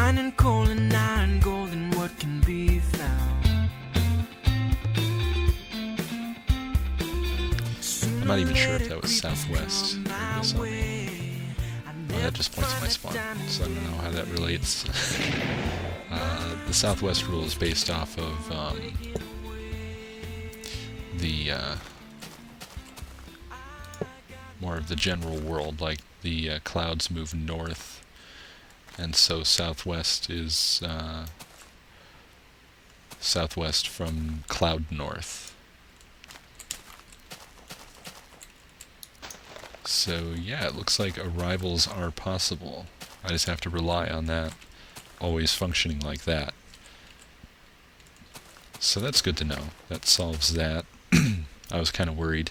Mining coal and iron, gold and what can be found. I'm not even sure if that was southwest. Well, that just points to my spawn, so I don't know how that relates. The southwest rule is based off of the more of the general world, like the clouds move north, and so southwest is southwest from cloud north. So yeah, it looks like arrivals are possible. I just have to rely on that always functioning like that. So that's good to know. That solves that. I was kind of worried.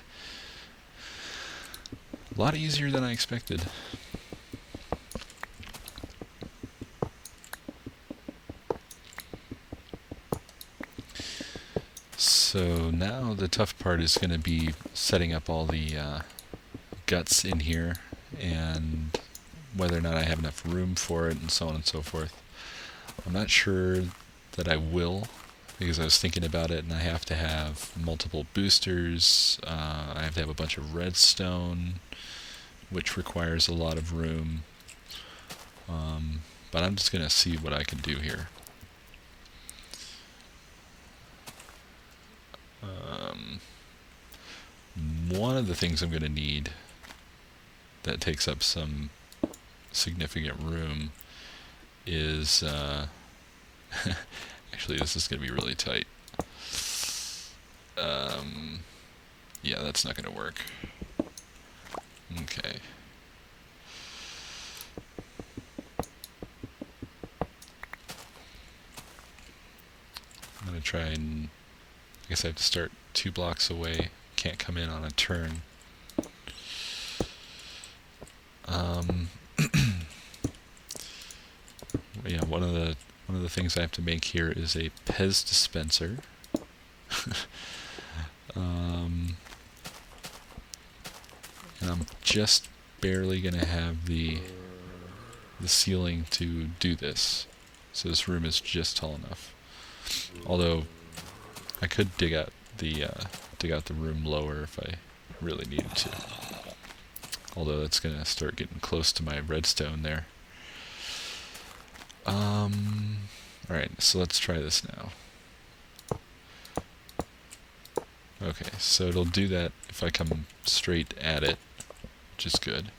A lot easier than I expected. So now the tough part is going to be setting up all the guts in here and whether or not I have enough room for it and so on and so forth. I'm not sure that I will, because I was thinking about it and I have to have multiple boosters. I have to have a bunch of redstone, which requires a lot of room. But I'm just going to see what I can do here. One of the things I'm going to need that takes up some significant room is actually this is going to be really tight. Yeah, that's not going to work. Okay. I'm going to try and I guess I have to start 2 blocks away. Can't come in on a turn. Yeah, one of the things I have to make here is a Pez dispenser. And I'm just barely gonna have the ceiling to do this, so this room is just tall enough. Although I could dig out the room lower if I really needed to. Although that's gonna start getting close to my redstone there. Alright, so let's try this now. Okay, so it'll do that if I come straight at it, which is good.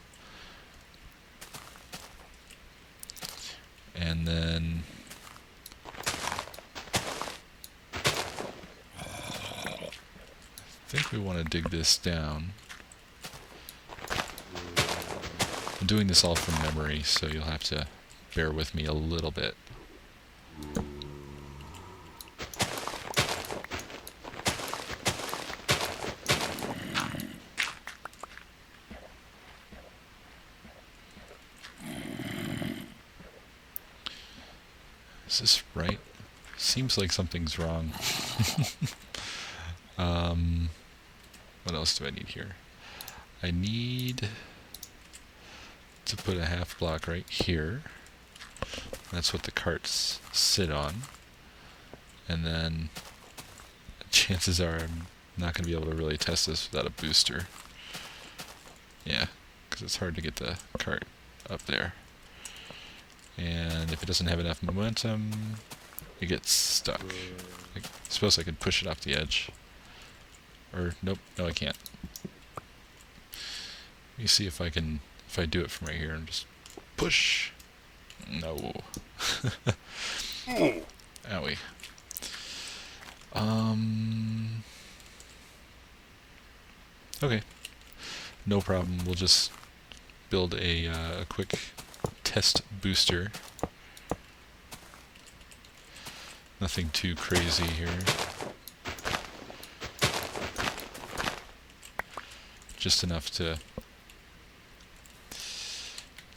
And then I think we want to dig this down. I'm doing this all from memory, so you'll have to bear with me a little bit. Is this right? Seems like something's wrong. What else do I need here? I need to put a half block right here. That's what the carts sit on. And then chances are I'm not going to be able to really test this without a booster. Yeah, because it's hard to get the cart up there. And if it doesn't have enough momentum, it gets stuck. I suppose I could push it off the edge. Or, nope, no I can't. Let me see if I do it from right here and just push. No. Owie. Okay. No problem. We'll just build a quick test booster. Nothing too crazy here. Just enough to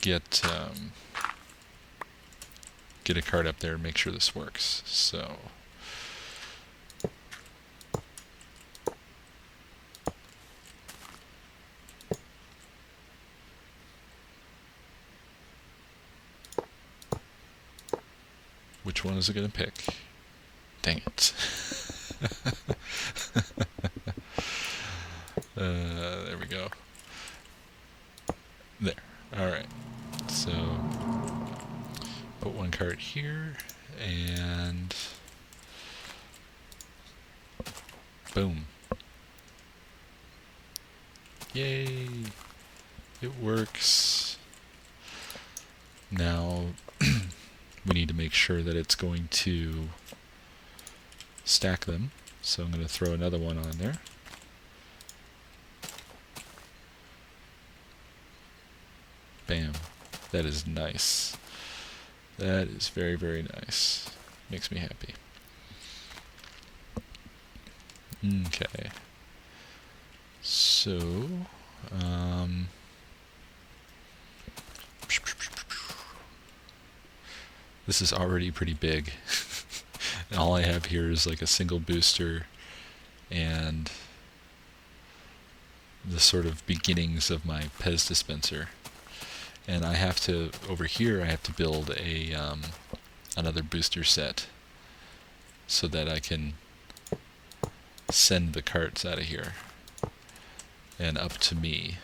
get a card up there and make sure this works. So which one is it going to pick? Dang it. There we go. There. Alright. So, put one cart here, and boom. Yay! It works. Now, we need to make sure that it's going to stack them. So I'm going to throw another one on there. Bam. That is nice. That is very, very nice. Makes me happy. Okay. So, this is already pretty big. And all I have here is like a single booster and the sort of beginnings of my Pez dispenser. And I have to, over here, I have to build a another booster set so that I can send the carts out of here and up to me.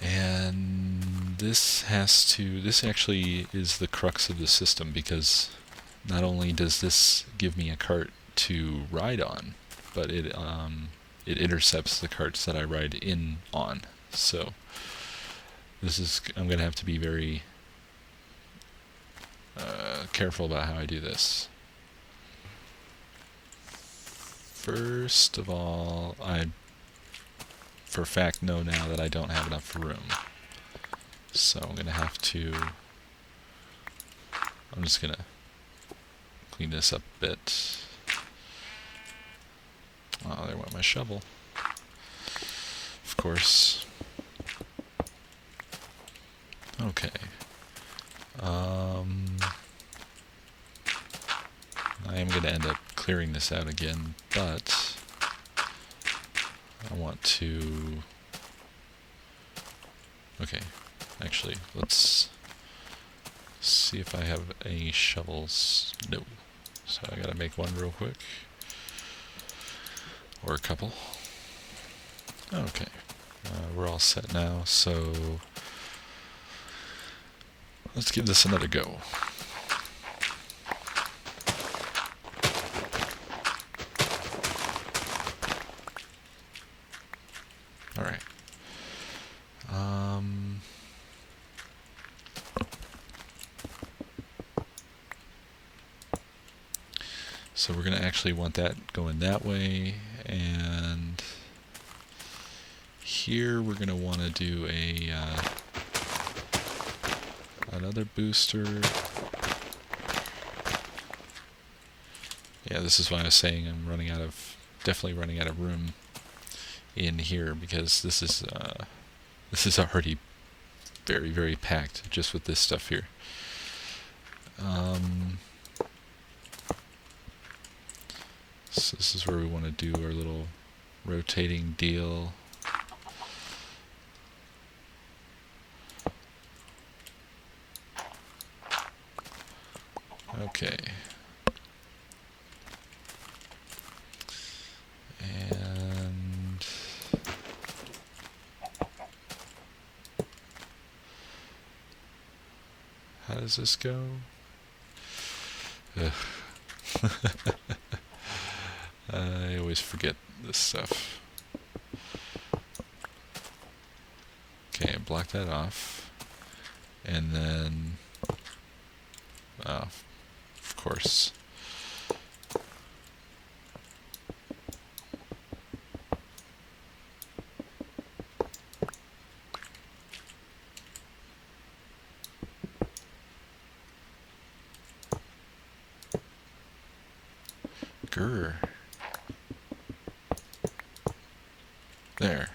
And this actually is the crux of the system, because not only does this give me a cart to ride on, but it intercepts the carts that I ride in on. So I'm going to have to be very careful about how I do this. First of all, I for a fact know now that I don't have enough room. So I'm just going to clean this up a bit. Oh, there went my shovel. Of course. Okay. I am going to end up clearing this out again, but I want to... Okay, actually, let's see if I have any shovels. No. So I gotta make one real quick. Or a couple. Okay. We're all set now, so let's give this another go. Alright. So we're going to actually want that going that way, and here we're going to want to do another booster. Yeah, this is why I was saying I'm definitely running out of room in here, because this is already very, very packed just with this stuff here. So this is where we want to do our little rotating deal. Okay. And how does this go? Ugh. I always forget this stuff. Okay, block that off. And then, of course. Grr. There.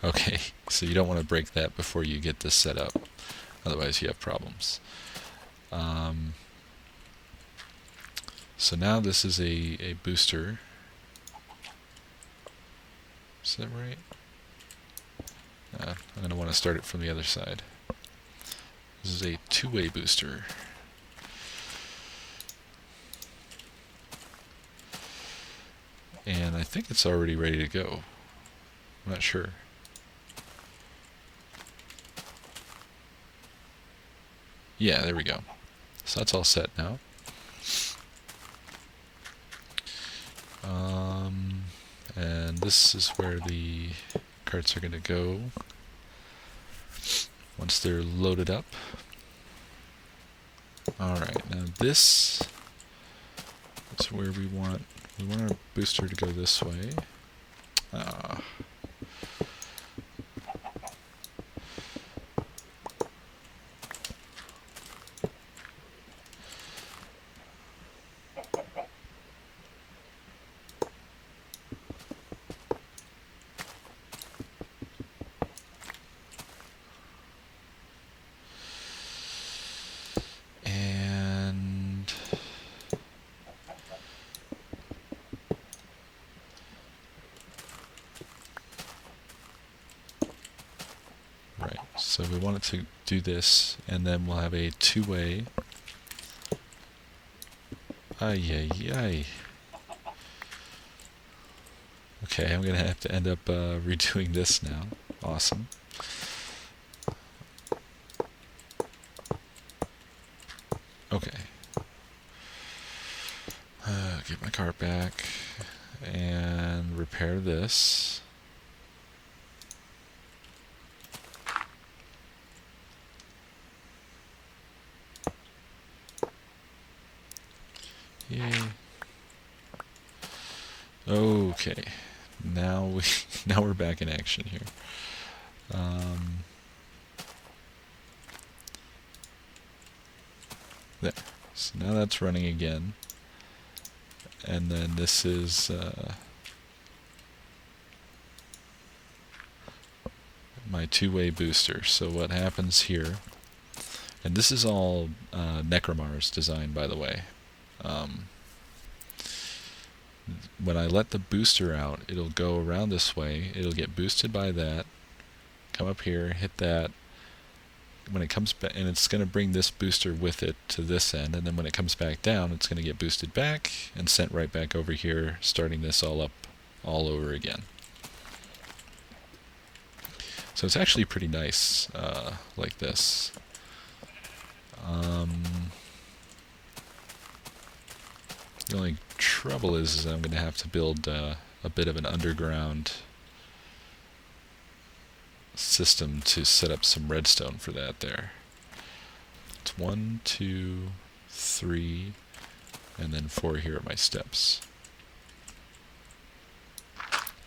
Okay, so you don't want to break that before you get this set up, otherwise you have problems. So now this is a booster. Is that right? I'm going to want to start it from the other side. This is a two-way booster. And I think it's already ready to go. I'm not sure. Yeah, there we go. So that's all set now. And this is where the carts are going to go once they're loaded up. Alright, now this is where we want our booster to go this way. So we want it to do this, and then we'll have a two-way. Ay, ay, ay. Okay, I'm going to have to end up redoing this now. Awesome. Okay. Get my cart back and repair this. Yay. Okay. Now we're back in action here. There. So now that's running again. And then this is my two-way booster. So what happens here, and this is all Necromar's design, by the way. When I let the booster out, it'll go around this way, it'll get boosted by that, come up here, hit that, when it comes back, and it's going to bring this booster with it to this end, and then when it comes back down, it's going to get boosted back and sent right back over here, starting this all up all over again. So it's actually pretty nice like this. The only trouble is I'm going to have to build a bit of an underground system to set up some redstone for that there. It's 1, 2, 3, and then 4 here are my steps.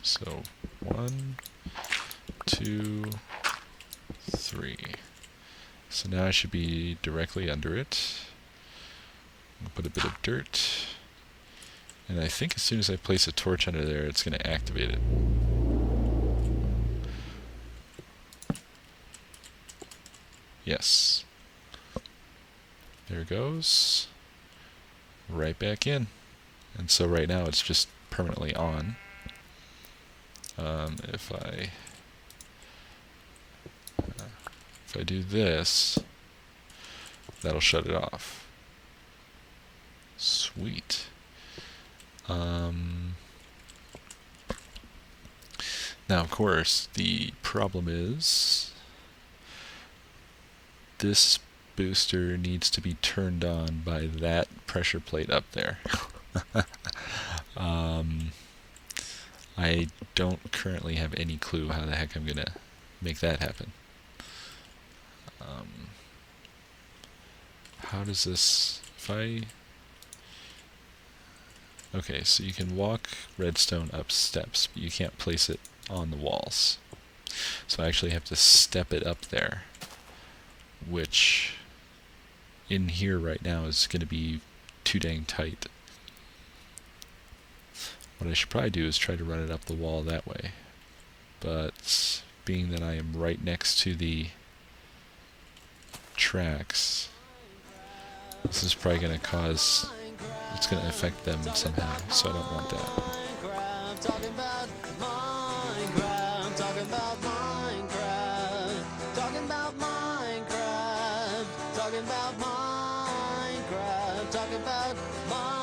So 1, 2, 3. So now I should be directly under it. I'll put a bit of dirt. And I think as soon as I place a torch under there, it's going to activate it. Yes. There it goes. Right back in. And so right now it's just permanently on. If I do this, that'll shut it off. Sweet. Now, of course, the problem is this booster needs to be turned on by that pressure plate up there. I don't currently have any clue how the heck I'm going to make that happen. How does this... Okay, so you can walk redstone up steps, but you can't place it on the walls. So I actually have to step it up there, which in here right now is going to be too dang tight. What I should probably do is try to run it up the wall that way. But being that I am right next to the tracks, this is probably going to cause... it's going to affect them somehow, so I don't want that. out my